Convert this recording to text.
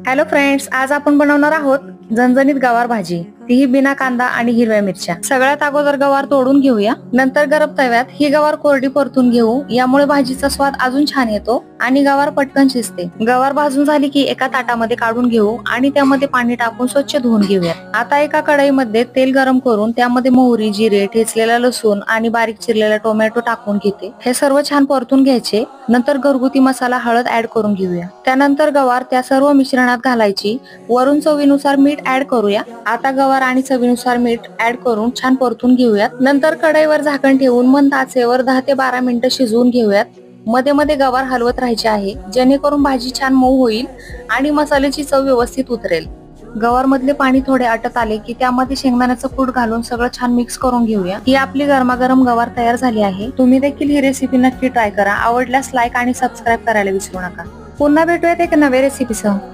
Hello friends, आज आपण बनवणार आहोत झणझणीत गवार भाजी, तीही बिना कांदा आणि हिरव्या मिरच्या। सगळ्यात अगोदर गवार तोडून घेऊया। नंतर गरम तव्यात ही गवार कोरडी परतून घेऊ, यामुळे भाजीचा स्वाद अजून छान येतो आणि गवार पटकन शिजते। गवार भाजून झाली की एका ताटामध्ये काढून घेऊ आणि त्यामध्ये पाणी टाकून स्वच्छ धुवून घेऊया। आता एका कढईमध्ये तेल गरम करून त्यामध्ये मोहरी, जिरे, ठेचलेला लसूण आणि बारीक चिरलेला टोमॅटो टाकून घेते। हे सर्व छान परतून घ्यायचे। नंतर घरगुती मसाला हळद ऍड करून घेऊया। त्यानंतर गवार त्या सर्व मिश्रणात घालायची। वरून चवीनुसार मीठ ऍड करूया। आता गवार आणि चवीनुसार मीठ ऍड करून छान परतून घेऊयात। नंतर कढईवर झाकण ठेवून मंद आचेवर 10 ते 12 मिनिटं शिजवून घेऊयात। मध्ये मध्ये गवार हलवत राहायचे आहे, जेणेकरून भाजी छान मऊ होईल आणि मसाल्याची चव व्यवस्थित उतरेल। गवार मधले पाणी थोडे आटत आले की त्यामध्ये शेंगदाण्याचं कूट घालून सगळं छान मिक्स करून घेऊया। ही आपली गरमागरम गवार तयार झाली आहे। तुम्ही देखील ही रेसिपी नक्की ट्राय करा। आवडल्यास लाईक आणि सबस्क्राईब करायला विसरू नका। पुन्हा भेटूयात एक नव्या रेसिपीसह।